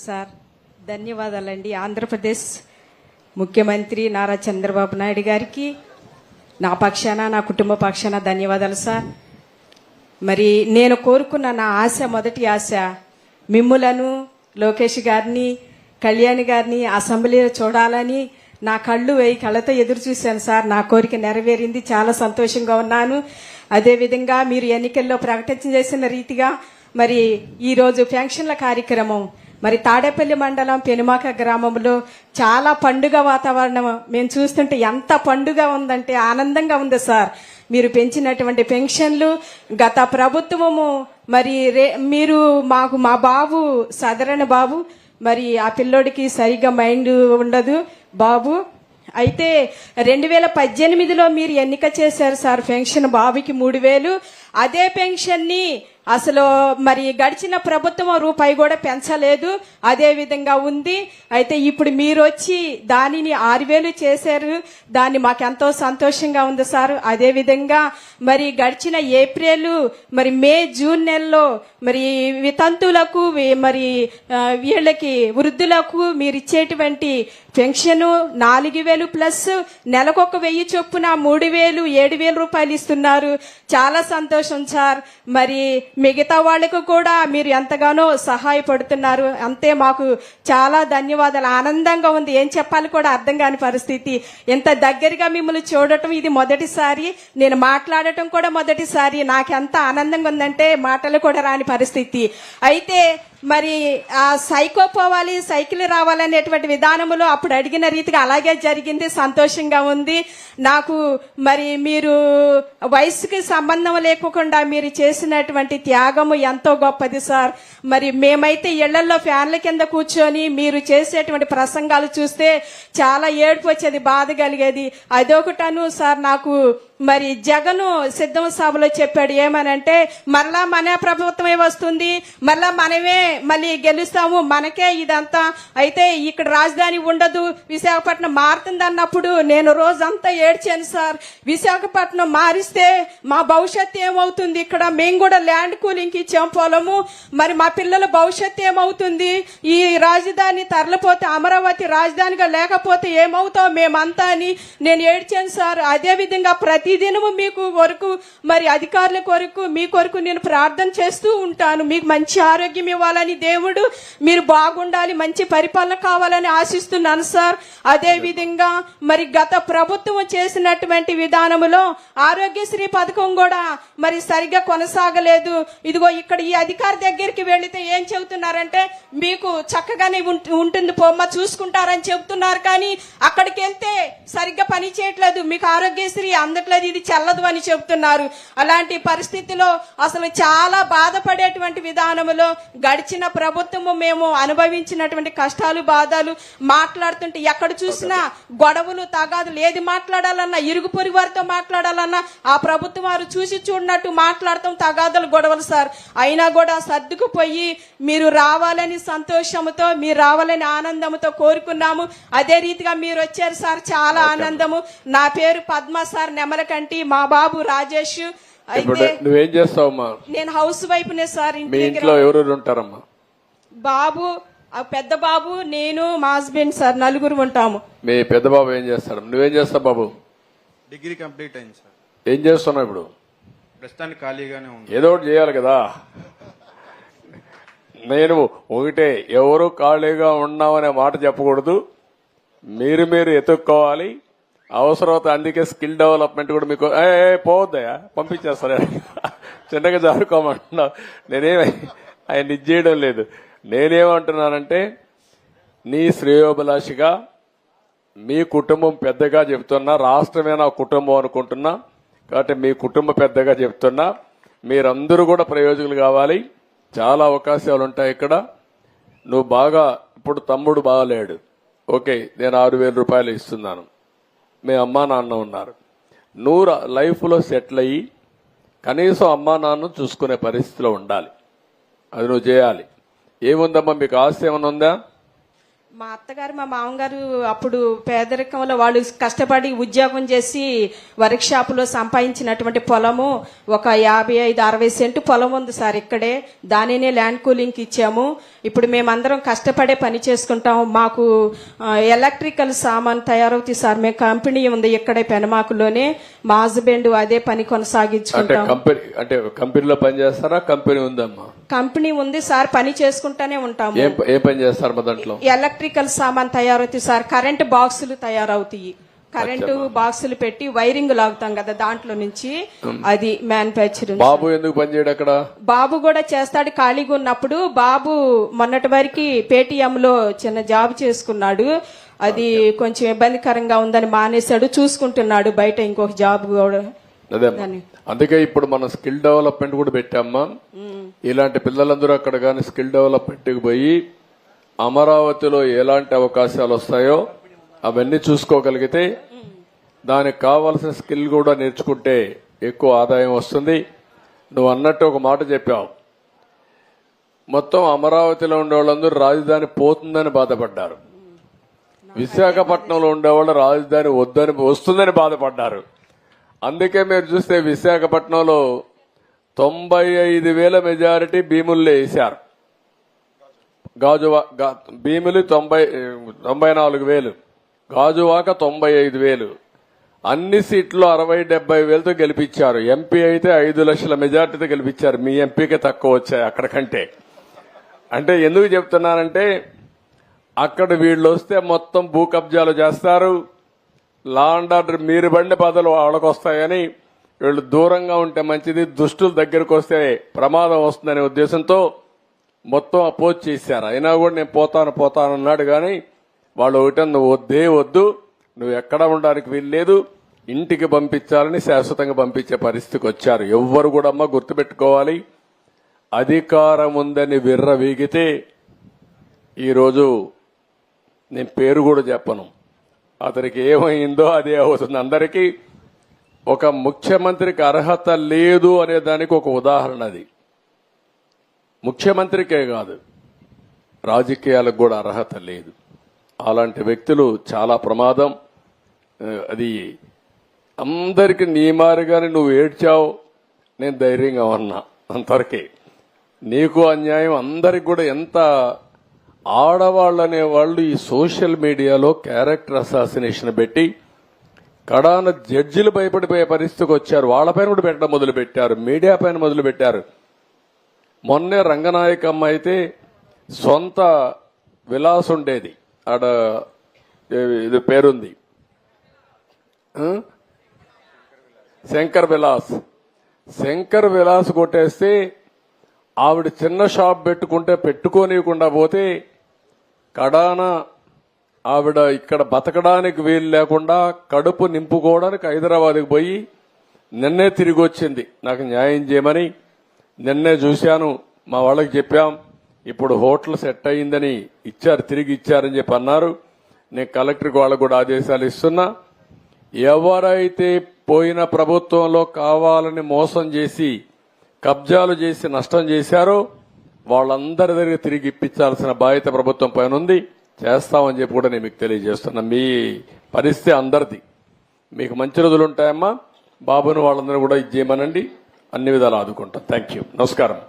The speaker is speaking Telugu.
సార్ ధన్యవాదాలండి. ఆంధ్రప్రదేశ్ ముఖ్యమంత్రి నారా చంద్రబాబు నాయుడు గారికి నా పక్షాన, నా కుటుంబ పక్షాన ధన్యవాదాలు సార్. మరి నేను కోరుకున్న నా ఆశ, మొదటి ఆశ మిమ్ములను, లోకేష్ గారిని, కళ్యాణ్ గారిని అసెంబ్లీలో చూడాలని నా కళ్ళు 1000 కళ్ళతో ఎదురు చూశాను సార్. నా కోరిక నెరవేరింది. చాలా సంతోషంగా ఉన్నాను. అదేవిధంగా మీరు ఎన్నికల్లో ప్రకటన చేసిన రీతిగా మరి ఈరోజు పెన్షన్ల కార్యక్రమం మరి తాడేపల్లి మండలం పెనుమాక గ్రామంలో చాలా పండుగ వాతావరణం మేము చూస్తుంటే ఎంత పండుగ ఉందంటే ఆనందంగా ఉంది సార్. మీరు పెంచినటువంటి పెన్షన్లు గత ప్రభుత్వము మరి మీరు మా బాబు సాధారణ బాబు, మరి ఆ పిల్లోడికి సరిగా మైండ్ ఉండదు బాబు. అయితే 2018లో మీరు ఎన్నిక చేశారు సార్. పెన్షన్ బాబుకి 3000. అదే పెన్షన్ ని అసలు మరి గడిచిన ప్రభుత్వం రూపాయి కూడా పెంచలేదు, అదే విధంగా ఉంది. అయితే ఇప్పుడు మీరు వచ్చి దానిని 6000 చేశారు. దాన్ని మాకెంతో సంతోషంగా ఉంది సార్. అదే విధంగా మరి గడిచిన ఏప్రిల్, మరి మే, జూన్ నెలలో మరి వితంతులకు, మరి వీళ్ళకి వృద్ధులకు మీరు ఇచ్చేటువంటి పెన్షన్ 4000 ప్లస్ నెలకొక 1000 చొప్పున 3000, 7000 రూపాయలు ఇస్తున్నారు. చాలా సంతోషం సార్. మరి మిగతా వాళ్ళకు కూడా మీరు ఎంతగానో సహాయపడుతున్నారు. అంతే, మాకు చాలా ధన్యవాదాలు. ఆనందంగా ఉంది. ఏం చెప్పాలి కూడా అర్థం కాని పరిస్థితి. ఇంత దగ్గరగా మిమ్మల్ని చూడటం ఇది మొదటిసారి, నేను మాట్లాడటం కూడా మొదటిసారి. నాకెంత ఆనందంగా ఉందంటే మాటలు కూడా రాని పరిస్థితి. అయితే మరి ఆ సైకో పోవాలి, సైకిల్ రావాలనేటువంటి విధానంలో అప్పుడు అడిగిన రీతిగా అలాగే జరిగింది. సంతోషంగా ఉంది నాకు. మరి మీరు వయసుకి సంబంధం లేకుండా మీరు చేసినటువంటి త్యాగము ఎంతో గొప్పది సార్. మరి మేమైతే ఇళ్లలో ఫ్యాన్ల కింద కూర్చొని మీరు చేసేటువంటి ప్రసంగాలు చూస్తే చాలా ఏడుపు వచ్చేది, బాధ కలిగేది. అదొకటను సార్. నాకు మరి జగను సిద్ధం సభలో చెప్పాడు ఏమనంటే, మరలా మన ప్రభుత్వమే వస్తుంది, మరలా మనమే మళ్ళీ గెలుస్తాము, మనకే ఇదంతా. అయితే ఇక్కడ రాజధాని ఉండదు, విశాఖపట్నం మారుతుంది అన్నప్పుడు నేను రోజంతా ఏడ్చాను సార్. విశాఖపట్నం మారిస్తే మా భవిష్యత్తు ఏమవుతుంది? ఇక్కడ మేము కూడా ల్యాండ్ కూలింగ్ ఇచ్చాం పొలము, మరి మా పిల్లల భవిష్యత్తు ఏమవుతుంది? ఈ రాజధాని తరలిపోతే, అమరావతి రాజధానిగా లేకపోతే ఏమవుతాం మేమంతా అని నేను ఏడ్చాను సార్. అదే విధంగా ప్రతిదినము మీకు కొరకు, మరి అధికారుల కొరకు, మీ కొరకు నేను ప్రార్థన చేస్తూ ఉంటాను. మీకు మంచి ఆరోగ్యం ఇవ్వాలని దేవుడు, మీరు బాగుండాలి, మంచి పరిపాలన కావాలని ఆశిస్తున్నాను సార్. అదే విధంగా మరి గత ప్రభుత్వం చేసినటువంటి విధానములో ఆరోగ్యశ్రీ పథకం కూడా మరి సరిగ్గా కొనసాగలేదు. ఇదిగో ఇక్కడ ఈ అధికారి దగ్గరికి వెళితే ఏం చెబుతున్నారంటే, మీకు చక్కగానే ఉంటుంది పోమ్మ, చూసుకుంటారని చెబుతున్నారు. కానీ అక్కడికి వెళ్తే సరిగ్గా పని చేయట్లేదు, మీకు ఆరోగ్యశ్రీ అందట్లేదు, ఇది చెల్లదు అని చెబుతున్నారు. అలాంటి పరిస్థితిలో అసలు చాలా బాధపడేటువంటి విధానంలో గడిచిన ప్రభుత్వము మేము అనుభవించినటువంటి కష్టాలు, బాధలు మాట్లాడుతుంటే ఎక్కడ చూసినా గొడవలు, తగాదులు. ఏది మాట్లాడాలన్నా ఇరుగు పొరుగు వారితో మాట్లాడాలన్నా ఆ ప్రభుత్వం వారు చూసి చూడనట్టు మాట్లాడతాం, తగాదులు, గొడవలు సార్. అయినా కూడా సర్దుకుపోయి మీరు రావాలని సంతోషంతో, మీరు రావాలని ఆనందంతో కోరుకున్నాము. అదే రీతిగా మీరు వచ్చారు సార్, చాలా ఆనందము. నా పేరు పద్మ సార్, నెమలకంటి. మా బాబు రాజేష్. అయితే నువ్వేం చేస్తావమ్మా? నేను హౌస్ వైఫ్ నే సార్. మీ ఇంట్లో ఎవరెవరు ఉంటారమ్మా? బాబు, పెద్ద బాబు, నేను, మా హస్బెండ్ సార్, నలుగురు ఉంటాము. మీ పెద్ద బాబు ఏం చేస్తాడు? నువ్వేం చేస్తావు బాబు? డిగ్రీ కంప్లీట్ అయింది సార్. ఏం చేస్తున్నావు ఇప్పుడు? ప్రస్తుతానికి ఖాళీగానే ఉంది. ఏదో ఒకటి చేయాలి కదా. నేను ఒకటే, ఎవరు ఖాళీగా ఉన్నామనే మాట చెప్పకూడదు, మీరు ఎత్తుక్కోవాలి. అవసరమైతే అందుకే స్కిల్ డెవలప్మెంట్ కూడా మీకు పోవద్దయా, పంపించేస్తారా, చిన్నగా జారుకోమంటున్నా. ఆయన ఇది చేయడం లేదు. నేనేమంటున్నానంటే, నీ శ్రేయోభిలాషిగా మీ కుటుంబం పెద్దగా చెప్తున్నా, రాష్ట్రమే నా కుటుంబం అనుకుంటున్నా కాబట్టి మీ కుటుంబ పెద్దగా చెప్తున్నా, మీరందరూ కూడా ప్రయోజకులు కావాలి. చాలా అవకాశాలు ఉంటాయి ఇక్కడ. నువ్వు బాగా, ఇప్పుడు తమ్ముడు బాగాలేడు, ఓకే, నేను 6000 రూపాయలు ఇస్తున్నాను, మీ అమ్మా నాన్న ఉన్నారు. నువ్వు లైఫ్లో సెటిల్ అయ్యి కనీసం అమ్మా నాన్నను చూసుకునే పరిస్థితిలో ఉండాలి. అది నువ్వు చేయాలి. ఏముందమ్మా మీకు ఆశ ఏమైనా ఉందా? మా అత్తగారు, మా మామగారు అప్పుడు పేదరికంలో వాళ్ళు కష్టపడి ఉద్యోగం చేసి వర్క్ షాప్ లో సంపాదించినటువంటి పొలము ఒక 55-60 సెంటు పొలం ఉంది సార్ ఇక్కడే. దానినే ల్యాండ్ కూలింగ్ ఇచ్చాము. ఇప్పుడు మేమందరం కష్టపడే పని చేసుకుంటాం. మాకు ఎలక్ట్రికల్ సామాన్ తయారవుతాయి సార్. మేము కంపెనీ ఉంది ఇక్కడే పెనమాకులోనే. మా హస్బెండ్ అదే పని కొనసాగించుకుంటాం. కంపెనీలో పని చేస్తారా? కంపెనీ ఉందమ్మా? కంపెనీ ఉంది సార్, పని చేసుకుంటానే ఉంటాము. ఏ పని చేస్తారు మా దాంట్లో? ఎలక్ట్రికల్ సామాన్ తయారవుతాయి సార్. కరెంట్ బాక్సులు తయారవుతాయి. కరెంటు బాక్సులు పెట్టి వైరింగ్ లాగుతాం కదా, దాంట్లో నుంచి అది మ్యానుఫ్యాక్చరింగ్. బాబు ఎందుకు పని చేయడు అక్కడ? బాబు కూడా చేస్తాడు ఖాళీగా ఉన్నప్పుడు. బాబు మొన్నటి వరకు పేటీఎం లో చిన్న జాబ్ చేసుకున్నాడు. అది కొంచెం ఇబ్బందికరంగా ఉందని మానేశాడు. చూసుకుంటున్నాడు బయట ఇంకొక జాబ్ కూడా. అదే అందుకే ఇప్పుడు మనం స్కిల్ డెవలప్మెంట్ కూడా పెట్టామ్మా. ఇలాంటి పిల్లలందరూ అక్కడ కానీ స్కిల్ డెవలప్మెంట్ కి పోయి అమరావతిలో ఎలాంటి అవకాశాలు వస్తాయో అవన్నీ చూసుకోగలిగితే దానికి కావాల్సిన స్కిల్ కూడా నేర్చుకుంటే ఎక్కువ ఆదాయం వస్తుంది. నువ్వు అన్నట్టు ఒక మాట చెప్పావు, మొత్తం అమరావతిలో ఉండే వాళ్ళందరూ రాజధాని పోతుందని బాధపడ్డారు. విశాఖపట్నంలో ఉండేవాళ్ళు రాజధాని వస్తుందని బాధపడ్డారు. అందుకే మీరు చూస్తే విశాఖపట్నంలో 95,000 మెజారిటీ భీముల్లో వేశారు. భీములు 94,000, గాజువాక 95,000. అన్ని సీట్లు 60-70,000తో గెలిపించారు. ఎంపీ అయితే 5 లక్షల మెజార్టీతో గెలిపించారు. మీ ఎంపీకే తక్కువ వచ్చాయి అక్కడ కంటే. అంటే ఎందుకు చెప్తున్నానంటే అక్కడ వీళ్ళు వస్తే మొత్తం భూ కబ్జాలు చేస్తారు. లా అండ్ ఆర్డర్ మీరు బండి పదలు వాళ్ళకు వస్తాయని వీళ్ళు దూరంగా ఉంటే మంచిది, దుష్టుల దగ్గరకు వస్తే ప్రమాదం వస్తుందనే ఉద్దేశంతో మొత్తం అపోజ్ చేశారు. అయినా కూడా నేను పోతాను అన్నాడు. కానీ వాళ్ళు ఒకటే, నువ్వు వద్దు, నువ్వు ఎక్కడ ఉండడానికి వీల్లేదు, ఇంటికి పంపించాలని శాశ్వతంగా పంపించే పరిస్థితికి వచ్చారు. ఎవ్వరు కూడా అమ్మ గుర్తుపెట్టుకోవాలి, అధికారం ఉందని విర్రవీగితే ఈరోజు నేను పేరు కూడా చెప్పను, అతనికి ఏమైందో అదే అవుతుంది. అందరికీ ఒక ముఖ్యమంత్రికి అర్హత లేదు అనే దానికి ఒక ఉదాహరణ అది. ముఖ్యమంత్రికే కాదు, రాజకీయాలకు కూడా అర్హత లేదు. అలాంటి వ్యక్తులు చాలా ప్రమాదం. అది అందరికి నీ మారిగానే నువ్వు ఏడ్చావు, నేను ధైర్యంగా ఉన్నా అంతవరకే. నీకు అన్యాయం అందరికి కూడా. ఎంత ఆడవాళ్ళు అనేవాళ్ళు ఈ సోషల్ మీడియాలో క్యారెక్టర్ అసాసినేషన్ పెట్టి కడాన జడ్జిలు భయపడిపోయే పరిస్థితికి వచ్చారు. వాళ్ళపైన కూడా పెట్టడం మొదలు పెట్టారు, మీడియా పైన మొదలు పెట్టారు. మొన్నే రంగనాయకమ్మ అయితే సొంత విలాస్ ఉండేది, ఆడ ఇది పేరుంది శంకర్ విలాస్ కొట్టేస్తే ఆవిడ చిన్న షాప్ పెట్టుకోనియకుండా పోతే కడాన ఆవిడ ఇక్కడ బతకడానికి వీలు లేకుండా కడుపు నింపుకోవడానికి హైదరాబాద్కి పోయి నిన్నే తిరిగి వచ్చింది నాకు న్యాయం చేయమని. నిన్నే చూశాను, మా వాళ్ళకి చెప్పాం, ఇప్పుడు హోటల్ సెట్ అయిందని తిరిగి ఇచ్చారని చెప్పి అన్నారు. నేను కలెక్టర్కి వాళ్ళకు కూడా ఆదేశాలు ఇస్తున్నా. ఎవరైతే పోయిన ప్రభుత్వంలో కావాలని మోసం చేసి కబ్జాలు చేసి నష్టం చేశారో వాళ్ళందరి దగ్గర తిరిగి ఇప్పించాల్సిన బాధ్యత ప్రభుత్వం పైన ఉంది. చేస్తామని చెప్పి కూడా నేను మీకు తెలియజేస్తున్నా. మీ పరిస్థితి అందరిది. మీకు మంచి రోజులు ఉంటాయమ్మా. బాబును వాళ్ళందరూ కూడా ఇది చేయమనండి, అన్ని విధాలు ఆదుకుంటాం. Thank you. నమస్కారం.